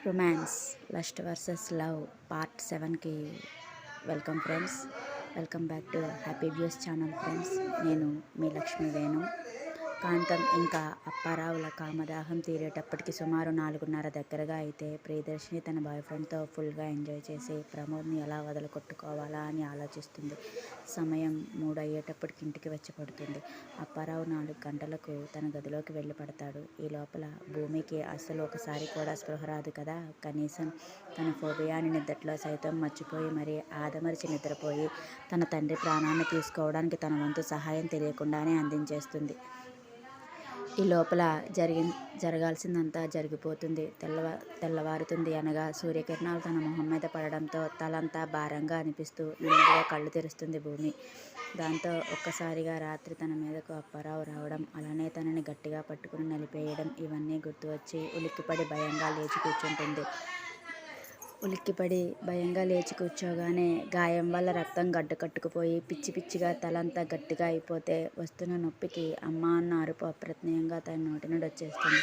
Romance lust versus love part 7కి welcome friends. Welcome back to happy views channel friends. నేను మీ లక్ష్మీ వేణు. కాంతం ఇంకా అప్పారావుల కామదాహం తీరేటప్పటికి సుమారు 4:30 దగ్గరగా అయితే ప్రియదర్శిని తన బాయ్ ఫ్రెండ్తో ఫుల్గా ఎంజాయ్ చేసి ప్రమోద్ని ఎలా వదలకొట్టుకోవాలా అని ఆలోచిస్తుంది. సమయం 3 అయ్యేటప్పటికి ఇంటికి వచ్చి పడుతుంది. అప్పారావు 4 గంటలకు తన గదిలోకి వెళ్ళి పడతాడు. ఈ లోపల భూమికి అసలు ఒకసారి కూడా స్పృహ రాదు కదా. కనీసం తన ఫోబియాని నిద్దట్లో సైతం మర్చిపోయి మరీ ఆదమరిచి నిద్రపోయి తన తండ్రి ప్రాణాన్ని తీసుకోవడానికి తన వంతు సహాయం తెలియకుండానే అందించేస్తుంది. ఈ లోపల జరగాల్సిందంతా జరిగిపోతుంది. తెల్లవారుతుంది అనగా సూర్యకిరణాలు తన మొహం మీద పడడంతో తలంతా భారంగా అనిపిస్తూ నెమ్మదిగా కళ్ళు తెరుస్తుంది భూమి. దాంతో ఒక్కసారిగా రాత్రి తన మీదకు అప్పారావు రావడం, అలానే తనని గట్టిగా పట్టుకుని నలిపేయడం ఇవన్నీ గుర్తు వచ్చి ఉలిక్కిపడి భయంగా లేచి కూర్చోగానే గాయం వల్ల రక్తం గడ్డ కట్టుకుపోయి పిచ్చి పిచ్చిగా తలంతా గట్టిగా అయిపోతే వస్తున్న నొప్పికి అమ్మ అన్న అరుపు అప్రత్యయంగా తన నోటి నుండి వచ్చేస్తుంది.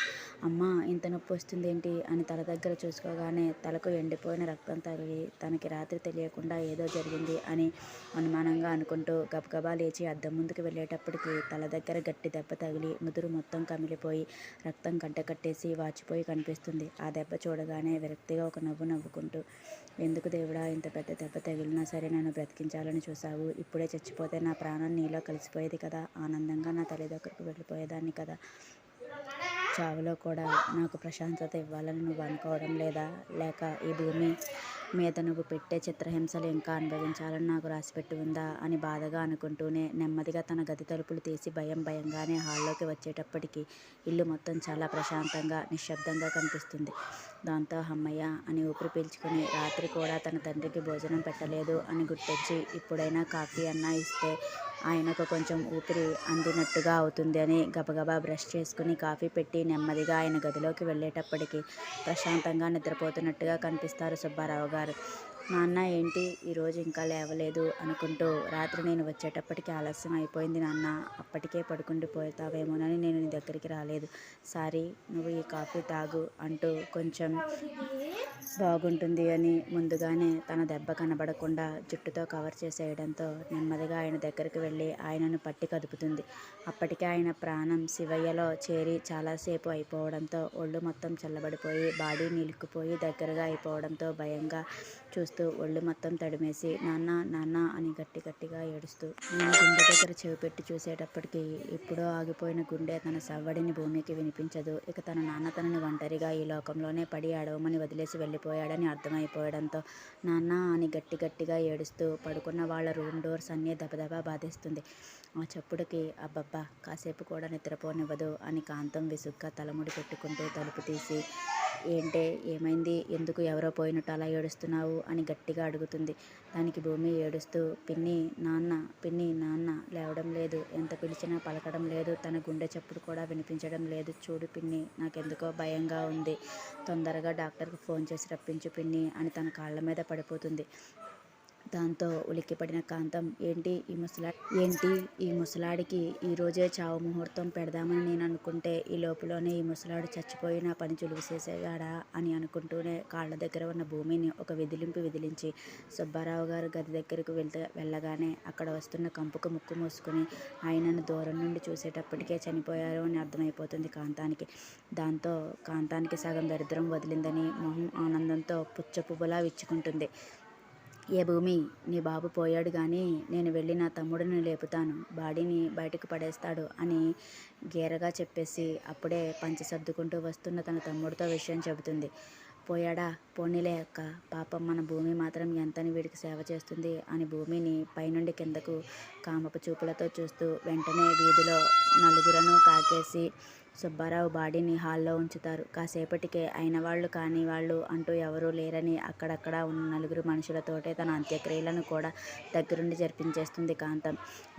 అమ్మ, ఇంత నొప్పి వస్తుందేంటి అని తల దగ్గర చూసుకోగానే తలకు ఎండిపోయిన రక్తం తగిలి తనకి రాత్రి తెలియకుండా ఏదో జరిగింది అని అనుమానంగా అనుకుంటూ గబగబా లేచి అద్దం ముందుకు వెళ్ళేటప్పటికి తల దగ్గర గట్టి దెబ్బ తగిలి ముదురు మొత్తం కమిలిపోయి రక్తం గడ్డ కట్టేసి వాచిపోయి కనిపిస్తుంది. ఆ దెబ్బ చూడగానే విరక్తిగా ఒక నవ్వు నవ్వుకుంటూ, ఎందుకు దేవుడా, ఇంత పెద్ద దెబ్బ తగిలినా సరే నన్ను బ్రతికించాలని చూసావు. ఇప్పుడే చచ్చిపోతే నా ప్రాణం నీలో కలిసిపోయేది కదా. ఆనందంగా నా తల్లి దగ్గరకు వెళ్ళిపోయేదాన్ని కదా. చావులో కూడా నాకు ప్రశాంతత ఇవ్వాలని నువ్వు అనుకోవడం లేదా? లేక ఈ భూమి మీద నువ్వు పెట్టే చిత్రహింసలు ఇంకా అనుభవించాలని నాకు రాసిపెట్టి ఉందా అని బాధగా అనుకుంటూనే నెమ్మదిగా తన గది తలుపులు తీసి భయంగానే హాల్లోకి వచ్చేటప్పటికి ఇల్లు మొత్తం చాలా ప్రశాంతంగా నిశ్శబ్దంగా కనిపిస్తుంది. దాంతో హమ్మయ్య అని ఊపిరి పీల్చుకుని రాత్రి కూడా తన తండ్రికి భోజనం పెట్టలేదు అని గుర్తొచ్చి ఇప్పుడైనా కాఫీ అన్నా ఇస్తే ఆయనకు కొంచెం ఊపిరి అందినట్టుగా అవుతుంది అని గబగబా బ్రష్ చేసుకుని కాఫీ పెట్టి నెమ్మదిగా ఆయన గదిలోకి వెళ్ళేటప్పటికి ప్రశాంతంగా నిద్రపోతున్నట్టుగా కనిపిస్తారు సుబ్బారావు గారు. నాన్న, ఏంటి ఈరోజు ఇంకా లేవలేదు అనుకుంటూ, రాత్రి నేను వచ్చేటప్పటికి ఆలస్యం అయిపోయింది నాన్న, అప్పటికే పడుకుండిపోతావేమోనని నేను నీ దగ్గరికి రాలేదు. సారీ, నువ్వు ఈ కాఫీ తాగు అంటూ కొంచెం బాగుంటుంది అని ముందుగానే తన దెబ్బ కనబడకుండా జుట్టుతో కవర్ చేసేయడంతో నెమ్మదిగా ఆయన దగ్గరికి వెళ్ళి ఆయనను పట్టి కదుపుతుంది. అప్పటికే ఆయన ప్రాణం శివయ్యలో చేరి చాలాసేపు అయిపోవడంతో ఒళ్ళు మొత్తం చల్లబడిపోయి బాడీ నిలుక్కుపోయి దగ్గరగా అయిపోవడంతో భయంగా చూస్తూ ఒళ్ళు మొత్తం తడిమేసి నాన్న అని గట్టిగా ఏడుస్తూ నేను గుండె దగ్గర చెవి పెట్టి చూసేటప్పటికి ఎప్పుడో ఆగిపోయిన గుండె తన సవ్వడిని భూమికి వినిపించదు. ఇక తన నాన్న తనని ఒంటరిగా ఈ లోకంలోనే పడి అడవమని వదిలేసి వెళ్ళిపోయాడని అర్థమైపోవడంతో నాన్న అని గట్టిగా ఏడుస్తూ పడుకున్న వాళ్ళ రూమ్ డోర్స్ అన్నీ దబదబా బాధేస్తుంది. ఆ చప్పుడుకి అబ్బబ్బా, కాసేపు కూడా నిద్రపోనివ్వదు అని కాంతం విసుగ్గా తలముడి పెట్టుకుంటూ తలుపు తీసి, ఏంటే, ఏమైంది, ఎందుకు ఎవరో పోయినట్టు అలా ఏడుస్తున్నావు అని గట్టిగా అడుగుతుంది. దానికి భూమి ఏడుస్తూ పిన్ని నాన్న లేవడం లేదు, ఎంత పిలిచినా పలకడం లేదు, తన గుండె చప్పుడు కూడా వినిపించడం లేదు. చూడు పిన్ని, నాకెందుకో భయంగా ఉంది, తొందరగా డాక్టర్కి ఫోన్ చేసి రప్పించు పిన్ని అని తన కాళ్ళ మీద పడిపోతుంది. దాంతో ఉలిక్కిపడిన కాంతం, ఏంటి ఈ ముసలాడికి ఈరోజే చావు ముహూర్తం పెడదామని నేను అనుకుంటే ఈ లోపులోనే ఈ ముసలాడు చచ్చిపోయి నా పని చులుగుసేసాడా అని అనుకుంటూనే కాళ్ళ దగ్గర ఉన్న భూమిని ఒక విదిలించి సుబ్బారావు గారు గది దగ్గరకు వెళ్ళగానే అక్కడ వస్తున్న కంపుకు ముక్కు మూసుకుని ఆయనను దూరం నుండి చూసేటప్పటికే చనిపోయారు అని అర్థమైపోతుంది కాంతానికి. దాంతో కాంతానికి సగం దరిద్రం వదిలిందని మొహం ఆనందంతో పుచ్చపువ్వులా విచ్చుకుంటుంది. ఏ భూమి, నీ బాబు పోయాడు కానీ నేను వెళ్ళి నా తమ్ముడిని లేపుతాను, బాడీని బయటకు పడేస్తాడు అని గేరగా చెప్పేసి అప్పుడే పంచె సర్దుకుంటూ వస్తున్న తన తమ్ముడితో విషయం చెబుతుంది. పోయాడా, పోనీలే అక్క, పాపం మన భూమి మాత్రం ఎంతని వీడికి సేవ చేస్తుంది అని భూమిని పైనుండి కిందకు కామపు చూపులతో చూస్తూ వెంటనే వీధిలో నలుగురను కాకేసి సుబ్బారావు బాడీని హాల్లో ఉంచుతారు. కాసేపటికే అయిన వాళ్ళు కాని వాళ్ళు అంటూ ఎవరూ లేరని అక్కడక్కడ ఉన్న నలుగురు మనుషులతోటే తన అంత్యక్రియలను కూడా దగ్గరుండి జరిపించేస్తుంది కాంతం.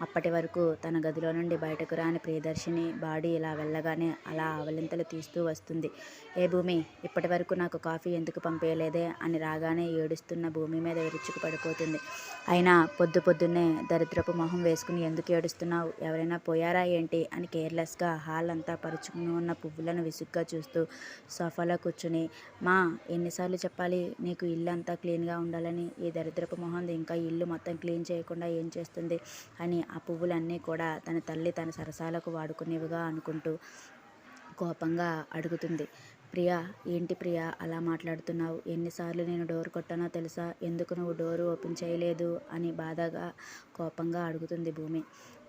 అప్పటి వరకు తన గదిలో నుండి బయటకు రాని ప్రియదర్శిని బాడీ ఇలా వెళ్ళగానే అలా ఆవలింతలు తీస్తూ వస్తుంది. ఏ భూమి, ఇప్పటి వరకు నాకు కాఫీ ఎందుకు పంపేయలేదే అని రాగానే ఏడుస్తున్న భూమి మీద విరుచుకు పడిపోతుంది. అయినా పొద్దున్నే దరిద్రపు మొహం వేసుకుని ఎందుకు ఏడుస్తున్నావు, ఎవరైనా పోయారా ఏంటి అని కేర్లెస్గా హాల్ అంతా పరుచుకుంటూ పేర్చుకుని ఉన్న పువ్వులను విసుగ్గా చూస్తూ సోఫాలో కూర్చుని, మా ఎన్నిసార్లు చెప్పాలి నీకు ఇల్లు అంతా క్లీన్గా ఉండాలని? ఈ దరిద్రపు మొహంది ఇంకా ఇల్లు మొత్తం క్లీన్ చేయకుండా ఏం చేస్తుంది అని ఆ పువ్వులన్నీ కూడా తన తల్లి తన సరసాలకు వాడుకునేవిగా అనుకుంటూ కోపంగా అడుగుతుంది. ప్రియా, ఏంటి ప్రియా అలా మాట్లాడుతున్నావు? ఎన్నిసార్లు నేను డోర్ కొట్టానో తెలుసా? ఎందుకు నువ్వు డోరు ఓపెన్ చేయలేదు అని బాధగా కోపంగా అడుగుతుంది భూమి.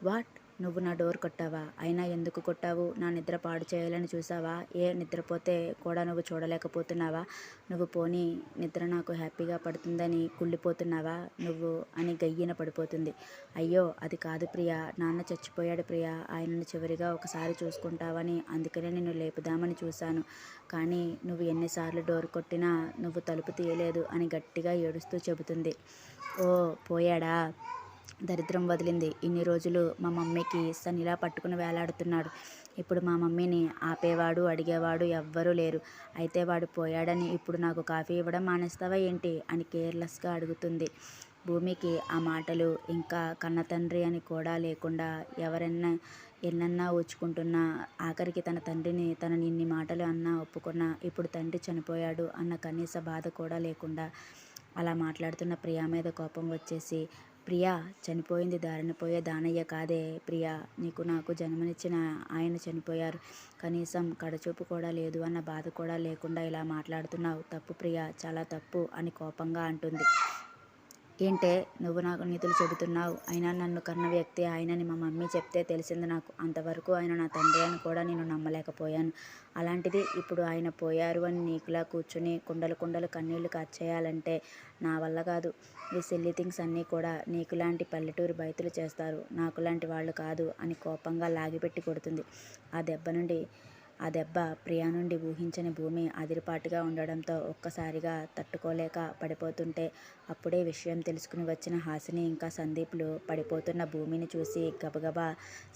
వాట్? నువ్వు నా డోర్ కొట్టావా? అయినా ఎందుకు కొట్టావు? నా నిద్ర పాడు చేయాలని చూసావా? నిద్రపోతే కూడా నువ్వు చూడలేకపోతున్నావా? నువ్వు పోనీ నిద్ర నాకు హ్యాపీగా పడుతుందని కుళ్ళిపోతున్నావా నువ్వు అని గయ్యిన పడిపోతుంది. అయ్యో అది కాదు ప్రియా, నాన్న చచ్చిపోయాడు ప్రియా, ఆయనను చివరిగా ఒకసారి చూసుకుంటావని అందుకనే నిన్ను లేపుదామని చూశాను. కానీ నువ్వు ఎన్నిసార్లు డోర్ కొట్టినా నువ్వు తలుపు తీయలేదు అని గట్టిగా ఏడుస్తూ చెబుతుంది. ఓ పోయాడా? దరిద్రం వదిలింది. ఇన్ని రోజులు మా మమ్మీకి సన్నిలా పట్టుకుని వేలాడుతున్నాడు. ఇప్పుడు మా మమ్మీని ఆపేవాడు అడిగేవాడు ఎవ్వరూ లేరు. అయితే వాడు పోయాడని ఇప్పుడు నాకు కాఫీ ఇవ్వడం మానేస్తావా ఏంటి అని కేర్లెస్గా అడుగుతుంది. భూమికి ఆ మాటలు ఇంకా కన్నతండ్రి అని కూడా లేకుండా ఎవరన్నా ఎన్నన్నా ఊచుకుంటున్నా, ఆఖరికి తన తండ్రిని తనని ఇన్ని మాటలు అన్నా ఒప్పుకున్నా ఇప్పుడు తండ్రి చనిపోయాడు అన్న కనీస బాధ కూడా లేకుండా అలా మాట్లాడుతున్న ప్రియా మీద కోపం వచ్చేసి, ప్రియా, చనిపోయింది దారిన పోయే దానయ్య కాదే ప్రియా, నీకు నాకు జన్మనిచ్చిన ఆయన చనిపోయారు. కనీసం కడచూపు కూడా లేదు అన్న బాధ కూడా లేకుండా ఇలా మాట్లాడుతున్నావు. తప్పు ప్రియా, చాలా తప్పు అని కోపంగా అంటుంది. ఏంటే నువ్వు నాకు నీతులు చెబుతున్నావు? అయినా నన్ను కన్న వ్యక్తి ఆయనని మా మమ్మీ చెప్తే తెలిసింది నాకు. అంతవరకు ఆయన నా తండ్రి అని కూడా నేను నమ్మలేకపోయాను. అలాంటిది ఇప్పుడు ఆయన పోయారు అని నీకులా కూర్చుని కుండలు కుండలు కన్నీళ్లు కార్చేయాలంటే నా వల్ల కాదు. ఈ సిల్లీ థింగ్స్ అన్నీ కూడా నీకులాంటి పల్లెటూరు బయతులు చేస్తారు, నాకులాంటి వాళ్ళు కాదు అని కోపంగా లాగిపెట్టి కొడుతుంది. ఆ దెబ్బ ప్రియా నుండి ఊహించని భూమి అదిరిపాటుగా ఉండడంతో ఒక్కసారిగా తట్టుకోలేక పడిపోతుంటే అప్పుడే విషయం తెలుసుకుని వచ్చిన హాసిని ఇంకా సందీప్లు పడిపోతున్న భూమిని చూసి గబగబా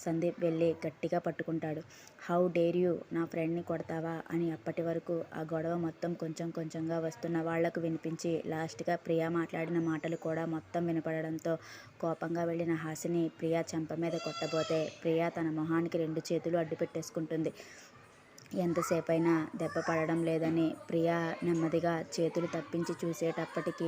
సందీప్ వెళ్ళి గట్టిగా పట్టుకుంటాడు. హౌ డేర్ యూ నా ఫ్రెండ్ని కొడతావా అని అప్పటి వరకు ఆ గొడవ మొత్తం కొంచెం కొంచెంగా వస్తున్న వాళ్లకు వినిపించి లాస్ట్గా ప్రియా మాట్లాడిన మాటలు కూడా మొత్తం వినపడడంతో కోపంగా వెళ్ళిన హాసిని ప్రియా చెంప మీద కొట్టబోతే ప్రియా తన మొహానికి 2 చేతులు అడ్డు పెట్టేసుకుంటుంది. ఎంతసేపైనా దెబ్బ పడడం లేదని ప్రియా నెమ్మదిగా చేతులు తప్పించి చూసేటప్పటికి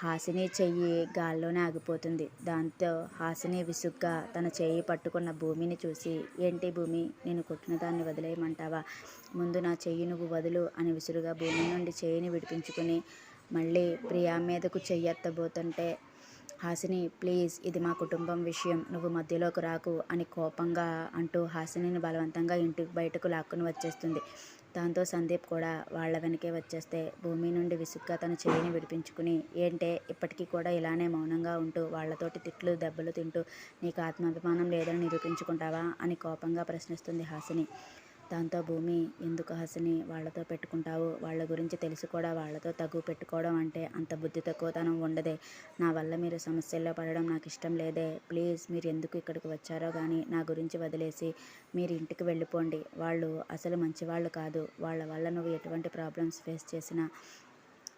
హాసిని చెయ్యి గాల్లోనే ఆగిపోతుంది. దాంతో హాసిని విసుగ్గా తన చెయ్యి పట్టుకున్న భూమిని చూసి, ఏంటి భూమి, నేను కొట్టిన దాన్ని వదిలేయమంటావా? ముందు నా చెయ్యి నువ్వు వదులు అని విసురుగా భూమి నుండి చెయ్యిని విడిపించుకుని మళ్ళీ ప్రియా మీదకు చెయ్యెత్తబోతుంటే, హాసిని ప్లీజ్, ఇది మా కుటుంబం విషయం, నువ్వు మధ్యలోకి రాకు అని కోపంగా అంటూ హాసినిని బలవంతంగా ఇంటి బయటకు లాక్కుని వచ్చేస్తుంది. దాంతో సందీప్ కూడా వాళ్ల వెనకే వచ్చేస్తే భూమి నుండి విసుగ్గా తన చెయ్యిని విడిపించుకుని, ఏంటే ఇప్పటికీ కూడా ఇలానే మౌనంగా ఉంటూ వాళ్లతోటి తిట్లు దెబ్బలు తింటూ నీకు ఆత్మాభిమానం లేదని నిరూపించుకుంటావా అని కోపంగా ప్రశ్నిస్తుంది హాసిని. దాంతో భూమి, ఎందుకు హాసిని వాళ్లతో పెట్టుకుంటావు? వాళ్ల గురించి తెలిసి కూడా వాళ్లతో తగు పెట్టుకోవడం అంటే అంత బుద్ధి తక్కువతనం ఉండదే. నా వల్ల మీరు సమస్యల్లో పడడం నాకు ఇష్టం లేదే. ప్లీజ్, మీరు ఎందుకు ఇక్కడికి వచ్చారో కానీ నా గురించి వదిలేసి మీరు ఇంటికి వెళ్ళిపోండి. వాళ్ళు అసలు మంచివాళ్ళు కాదు. వాళ్ళ వల్ల నువ్వు ఎటువంటి ప్రాబ్లమ్స్ ఫేస్ చేసినా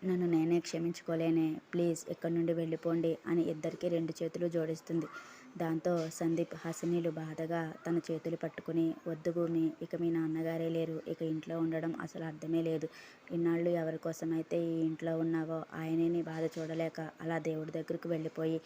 నన్ను నేనే క్షమించుకోలేనే. ప్లీజ్ ఇక్కడి నుండి వెళ్ళిపోండి అని ఇద్దరికీ 2 చేతులు జోడిస్తుంది. దాంతో సందీప్ హాసినీలు బాధగా తన చేతులు పట్టుకుని, వద్దు భూమి, ఇక మీ నాన్నగారే లేరు, ఇక ఇంట్లో ఉండడం అసలు అర్థమే లేదు. ఇన్నాళ్ళు ఎవరి కోసమైతే ఈ ఇంట్లో ఉన్నావో ఆయనే నీ బాధ చూడలేక అలా దేవుడి దగ్గరకు వెళ్ళిపోయి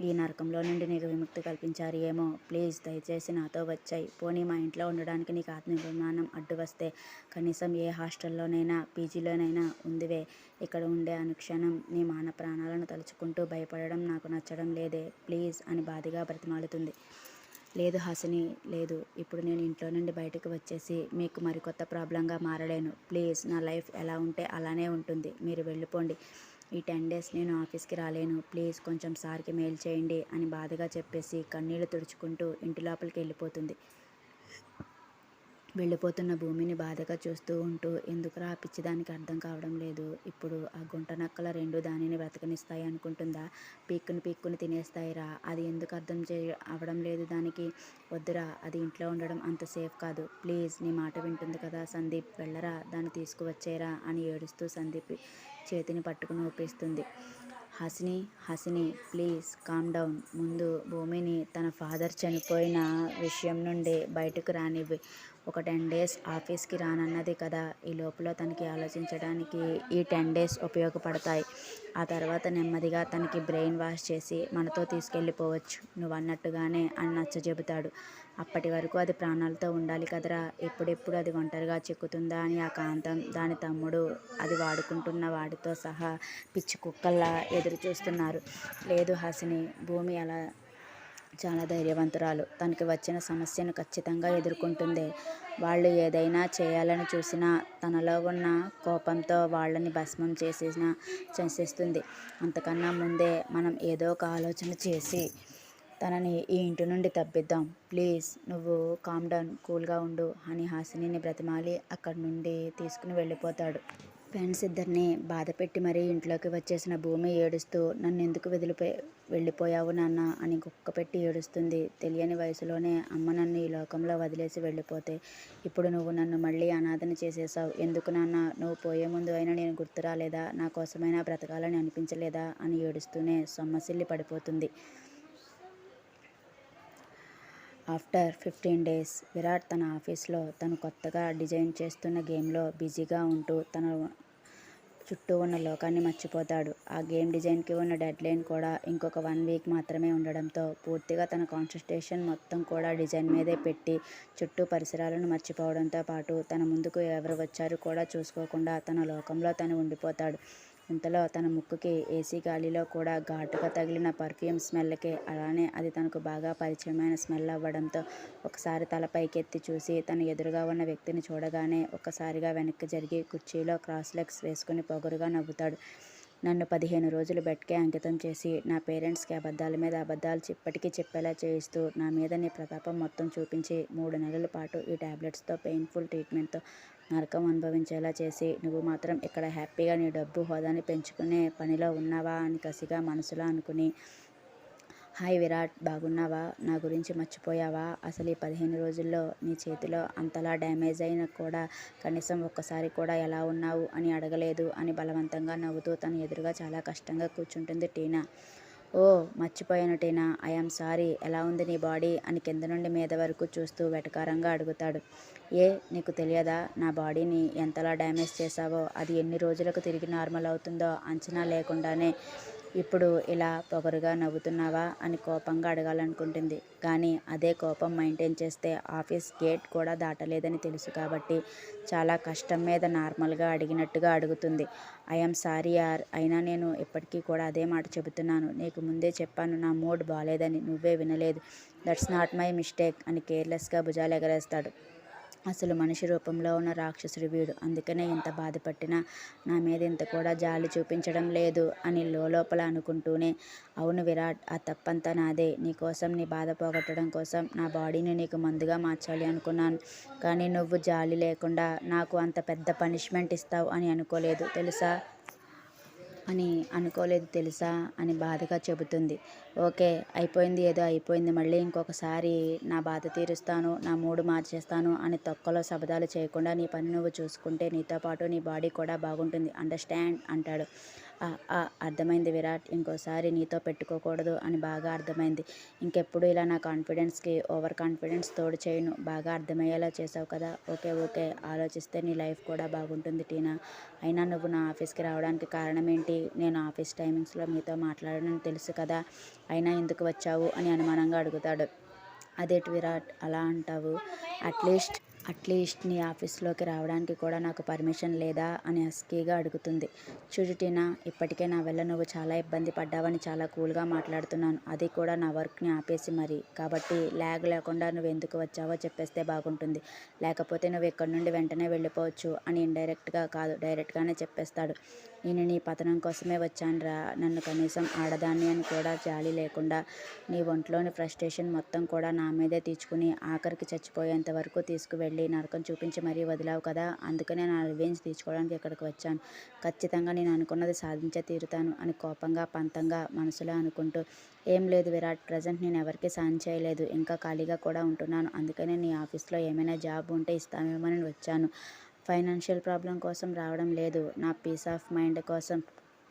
ఈ నరకంలో నుండి నీకు విముక్తి కల్పించారు ఏమో. ప్లీజ్ దయచేసి నాతో వచ్చాయి. పోనీ మా ఇంట్లో ఉండడానికి నీకు ఆత్మాభిమానం అడ్డు వస్తే కనీసం ఏ హాస్టల్లోనైనా పీజీలోనైనా ఉందివే. ఇక్కడ ఉండే అనుక్షణం నీ మాన ప్రాణాలను తలుచుకుంటూ భయపడడం నాకు నచ్చడం లేదే. ప్లీజ్ అని బాధగా బ్రతిమాలుతుంది. లేదు హాసిని, లేదు. ఇప్పుడు నేను ఇంట్లో నుండి బయటకు వచ్చేసి మీకు మరికొత్త ప్రాబ్లంగా మారలేను. ప్లీజ్, నా లైఫ్ ఎలా ఉంటే అలానే ఉంటుంది. మీరు వెళ్ళిపోండి. ఈ 10 డేస్ నేను ఆఫీస్కి రాలేను. ప్లీజ్ కొంచెం సార్కి మెయిల్ చేయండి అని బాధగా చెప్పేసి కన్నీళ్లు తుడుచుకుంటూ ఇంటి లోపలికి వెళ్ళిపోతుంది. వెళ్ళిపోతున్న భూమిని బాధగా చూస్తూ ఉంటూ, ఎందుకురా ఆ పిచ్చిదానికి అర్థం కావడం లేదు. ఇప్పుడు ఆ గుంట నక్కల 2 దానిని బ్రతకనిస్తాయి అనుకుంటుందా? పీక్కుని తినేస్తాయిరా. అది ఎందుకు అర్థం అవడం లేదు దానికి? వద్దురా, అది ఇంట్లో ఉండడం అంత సేఫ్ కాదు. ప్లీజ్, నీ మాట వింటుంది కదా సందీప్, వెళ్ళరా, దాన్ని తీసుకువచ్చేరా అని ఏడుస్తూ సందీప్ చేతిని పట్టుకుని ఒప్పిస్తుంది. Hasini please calm down. ముందు భూమిని తన ఫాదర్ చనిపోయిన విషయం నుండి బయటకు రానివ్వి. ఒక 10 డేస్ ఆఫీస్కి రానన్నది కదా. ఈ లోపల తనకి ఆలోచించడానికి ఈ 10 డేస్ ఉపయోగపడతాయి. ఆ తర్వాత నెమ్మదిగా తనకి బ్రెయిన్ వాష్ చేసి మనతో తీసుకెళ్ళిపోవచ్చు నువ్వు అన్నట్టుగానే అని నచ్చజెబుతాడు. అప్పటి వరకు అది ప్రాణాలతో ఉండాలి కదరా. ఎప్పుడెప్పుడు అది ఒంటరిగా చిక్కుతుందా అని ఆ కాంతం, దాని తమ్ముడు, అది వాడుకుంటున్న వాడితో సహా పిచ్చి కుక్కల్లా ఎదురు చూస్తున్నారు. లేదు హాసిని, భూమి అలా చాలా ధైర్యవంతురాలు. తనకి వచ్చిన సమస్యను ఖచ్చితంగా ఎదుర్కొంటుంది. వాళ్ళు ఏదైనా చేయాలని చూసినా తనలో ఉన్న కోపంతో వాళ్ళని భస్మం చేసేస్తుంది. అంతకన్నా ముందే మనం ఏదో ఒక ఆలోచన చేసి తనని ఈ ఇంటి నుండి తప్పిద్దాం. ప్లీజ్ నువ్వు కామ్ డౌన్, కూల్గా ఉండు అని హాసినిని బ్రతిమాలి అక్కడి నుండి తీసుకుని వెళ్ళిపోతాడు. ఫ్రెండ్స్ ఇద్దరిని బాధపెట్టి మరీ ఇంట్లోకి వచ్చేసిన భూమి ఏడుస్తూ, నన్నెందుకు వెళ్ళిపోయావు నాన్న అని గుక్కపెట్టి ఏడుస్తుంది. తెలియని వయసులోనే అమ్మ నన్ను ఈ లోకంలో వదిలేసి వెళ్ళిపోతే ఇప్పుడు నువ్వు నన్ను మళ్ళీ అనాథని చేసేసావు. ఎందుకు నాన్న, నువ్వు పోయే ముందు అయినా నేను గుర్తు రాలేదా? నా కోసమైనా బ్రతకాలని అనిపించలేదా అని ఏడుస్తూనే సొమ్మసిల్లి పడిపోతుంది. ఆఫ్టర్ 15 డేస్ విరాట్ తన ఆఫీస్లో తను కొత్తగా డిజైన్ చేస్తున్న గేమ్లో బిజీగా ఉంటూ తన చుట్టూ ఉన్న లోకాన్ని మర్చిపోతాడు. ఆ గేమ్ డిజైన్కి ఉన్న డెడ్లైన్ కూడా ఇంకొక 1 వీక్ మాత్రమే ఉండడంతో పూర్తిగా తన కాన్సంట్రేషన్ మొత్తం కూడా డిజైన్ మీదే పెట్టి చుట్టూ పరిసరాలను మర్చిపోవడంతో పాటు తన ముందుకు ఎవరు వచ్చారు కూడా చూసుకోకుండా తన లోకంలో తను ఉండిపోతాడు. ఇంతలో తన ముక్కుకి ఏసీ గాలిలో కూడా ఘాటుగా తగిలిన పర్ఫ్యూమ్ స్మెల్కి, అలానే అది తనకు బాగా పరిచయమైన స్మెల్ అవ్వడంతో ఒకసారి తల పైకెత్తి చూసి తన ఎదురుగా ఉన్న వ్యక్తిని చూడగానే ఒక్కసారిగా వెనక్కి జరిగి కుర్చీలో క్రాస్ లెగ్స్ వేసుకుని పొగరుగా నవ్వుతాడు. నన్ను 15 రోజులు బెడ్కే అంకితం చేసి నా పేరెంట్స్కి అబద్ధాల మీద అబద్ధాలు ఇప్పటికీ చెప్పేలా చేయిస్తూ నా మీద నీ ప్రతాపం మొత్తం చూపించి 3 నెలల పాటు ఈ టాబ్లెట్స్తో పెయిన్ఫుల్ ట్రీట్మెంట్తో నరకం అనుభవించేలా చేసి నువ్వు మాత్రం ఇక్కడ హ్యాపీగా నీ డబ్బు హోదాని పెంచుకునే పనిలో ఉన్నావా అని కసిగా మనసులో అనుకుని, హాయ్ విరాట్, బాగున్నావా? నా గురించి మర్చిపోయావా? అసలు ఈ 15 రోజుల్లో నీ చేతిలో అంతలా డ్యామేజ్ అయినా కూడా కనీసం ఒక్కసారి కూడా ఎలా ఉన్నావు అని అడగలేదు అని బలవంతంగా నవ్వుతూ తన ఎదురుగా చాలా కష్టంగా కూర్చుంటుంది టీనా. ఓ మర్చిపోయాను టీనా, ఐఆమ్ సారీ. ఎలా ఉంది నీ బాడీ అని కింద నుండి మీద వరకు చూస్తూ వెటకారంగా అడుగుతాడు. నీకు తెలియదా నా బాడీని ఎంతలా డ్యామేజ్ చేశావో? అది ఎన్ని రోజులకు తిరిగి నార్మల్ అవుతుందో అంచనా లేకుండానే ఇప్పుడు ఇలా పొగరుగా నవ్వుతున్నావా అని కోపంగా అడగాలనుకుంటుంది. కానీ అదే కోపం మెయింటైన్ చేస్తే ఆఫీస్ గేట్ కూడా దాటలేదని తెలుసు కాబట్టి చాలా కష్టం మీద నార్మల్గా అడిగినట్టుగా అడుగుతుంది. ఐఎమ్ సారీ యార్, అయినా నేను ఇప్పటికీ కూడా అదే మాట చెబుతున్నాను. నీకు ముందే చెప్పాను నా మూడ్ బాలేదని, నువ్వే వినలేదు. దట్స్ నాట్ మై మిస్టేక్ అని కేర్లెస్గా భుజాలు ఎగరేస్తాడు. అసలు మనిషి రూపంలో ఉన్న రాక్షసుడు వీడు. అందుకనే ఇంత బాధపట్టినా నా మీద ఇంత కూడా జాలి చూపించడం లేదు అని లోపల అనుకుంటూనే, అవును విరాట్, ఆ తప్పంతా నాదే. నీకోసం, నీ బాధ పోగొట్టడం కోసం నా బాడీని నీకు మందుగా మార్చాలి అనుకున్నాను. కానీ నువ్వు జాలి లేకుండా నాకు అంత పెద్ద పనిష్మెంట్ ఇస్తావు అని అనుకోలేదు తెలుసా అని బాధగా చెబుతుంది. ఓకే, అయిపోయింది ఏదో అయిపోయింది. మళ్ళీ ఇంకొకసారి నా బాధ తీరుస్తాను, నా మూడు మార్చేస్తాను అని తొక్కలో శబదాలు చేయకుండా నీ పని నువ్వు చూసుకుంటే నీతో పాటు నీ బాడీ కూడా బాగుంటుంది. అండర్స్టాండ్ అంటాడు. అర్థమైంది విరాట్, ఇంకోసారి నీతో పెట్టుకోకూడదు అని బాగా అర్థమైంది. ఇంకెప్పుడు ఇలా నా కాన్ఫిడెన్స్కి ఓవర్ కాన్ఫిడెన్స్ తోడు చేయను. బాగా అర్థమయ్యేలా చేసావు కదా. ఓకే, ఆలోచిస్తే నీ లైఫ్ కూడా బాగుంటుంది టీనా. అయినా నువ్వు నా ఆఫీస్కి రావడానికి కారణం ఏంటి? నేను ఆఫీస్ టైమింగ్స్లో మీతో మాట్లాడనని తెలుసు కదా, అయినా ఎందుకు వచ్చావు అని అనుమానంగా అడుగుతాడు. అదేంటి విరాట్ అలా అంటావు? అట్లీస్ట్ నీ ఆఫీస్లోకి రావడానికి కూడా నాకు పర్మిషన్ లేదా అని హస్కీగా అడుగుతుంది. చూడు టీనా, ఇప్పటికే నా వల్ల నువ్వు చాలా ఇబ్బంది పడ్డావని చాలా కూల్గా మాట్లాడుతున్నాను. అది కూడా నా వర్క్ని ఆపేసి మరి. కాబట్టి ల్యాగ్ లేకుండా నువ్వు ఎందుకు వచ్చావో చెప్పేస్తే బాగుంటుంది. లేకపోతే నువ్వు ఇక్కడి నుండి వెంటనే వెళ్ళిపోవచ్చు అని ఇండైరెక్ట్గా కాదు, డైరెక్ట్గానే చెప్పేస్తాడు. నేను నీ పతనం కోసమే వచ్చానురా. నన్ను కనీసం ఆడదాన్ని అని కూడా జాలి లేకుండా నీ ఒంట్లోని ఫ్రస్ట్రేషన్ మొత్తం కూడా నా మీదే తీర్చుకుని ఆఖరికి చచ్చిపోయేంత వరకు తీసుకువెళ్ళి నరకం చూపించి మరీ వదిలావు కదా. అందుకనే నా రివెంజ్ తీర్చుకోవడానికి ఇక్కడికి వచ్చాను. ఖచ్చితంగా నేను అనుకున్నది సాధించే తీరుతాను అని కోపంగా పంతంగా మనసులో అనుకుంటూ, ఏం లేదు విరాట్, ప్రజెంట్ నేను ఎవరికి సాయం చేయలేదు. ఇంకా ఖాళీగా కూడా ఉంటున్నాను. అందుకనే నీ ఆఫీస్లో ఏమైనా జాబ్ ఉంటే ఇస్తామేమోనని వచ్చాను. ఫైనాన్షియల్ ప్రాబ్లం కోసం రావడం లేదు, నా పీస్ ఆఫ్ మైండ్ కోసం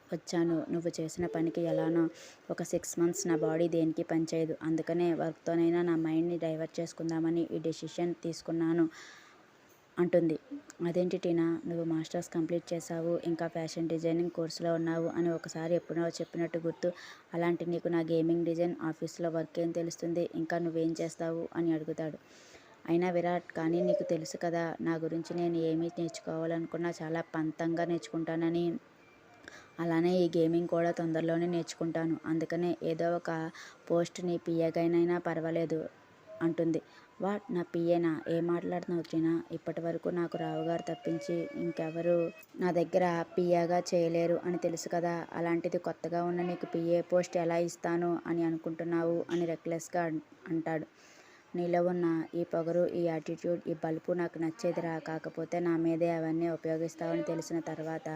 వచ్చాను. నువ్వు చేసిన పనికి ఎలానో ఒక 6 months నా బాడీ దేనికి పనిచేయదు. అందుకనే వర్క్తోనైనా నా మైండ్ని డైవర్ట్ చేసుకుందామని ఈ డెసిషన్ తీసుకున్నాను అంటుంది. అదేంటి టీనా, నువ్వు మాస్టర్స్ కంప్లీట్ చేసావు, ఇంకా ఫ్యాషన్ డిజైనింగ్ కోర్సులో ఉన్నావు అని ఒకసారి ఎప్పుడో చెప్పినట్టు గుర్తు. అలాంటి నీకు నా గేమింగ్ డిజైన్ ఆఫీస్లో వర్క్ ఏం తెలుస్తుంది, ఇంకా నువ్వేం చేస్తావు అని అడుగుతాడు. అయినా విరాట్, కానీ నీకు తెలుసు కదా నా గురించి, నేను ఏమీ నేర్చుకోవాలనుకున్నా చాలా పంతంగా నేర్చుకుంటానని. అలానే ఈ గేమింగ్ కూడా తొందరలోనే నేర్చుకుంటాను. అందుకనే ఏదో ఒక పోస్ట్ నీ పిఏగానైనా పర్వాలేదు అంటుంది. వాట్, నా పిఏనా? ఏం మాట్లాడుతున్నావు టీనా? ఇప్పటి వరకు నాకు రావుగారు తప్పించి ఇంకెవరు నా దగ్గర పిఏగా చేయలేరు అని తెలుసు కదా. అలాంటిది కొత్తగా ఉన్న నీకు పిఏ పోస్ట్ ఎలా ఇస్తాను అని అనుకుంటున్నావు అని రెక్లెస్గా అంటాడు. నీలో ఉన్న ఈ పొగరు, ఈ యాటిట్యూడ్, ఈ బలుపు నాకు నచ్చేదిరా. కాకపోతే నా మీదే అవన్నీ ఉపయోగిస్తావని తెలిసిన తర్వాత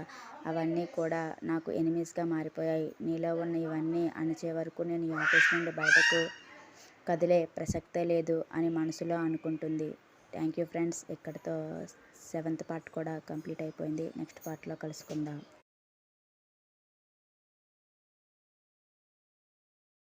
అవన్నీ కూడా నాకు ఎనిమీస్గా మారిపోయాయి. నీలో ఉన్న ఇవన్నీ అణిచే వరకు నేను ఈ ఆఫీస్ నుండి బయటకు కదిలే ప్రసక్తే లేదు అని మనసులో అనుకుంటుంది. Thank you friends. ఇక్కడితో 7th పార్ట్ కూడా కంప్లీట్ అయిపోయింది. నెక్స్ట్ పార్ట్లో కలుసుకుందాం.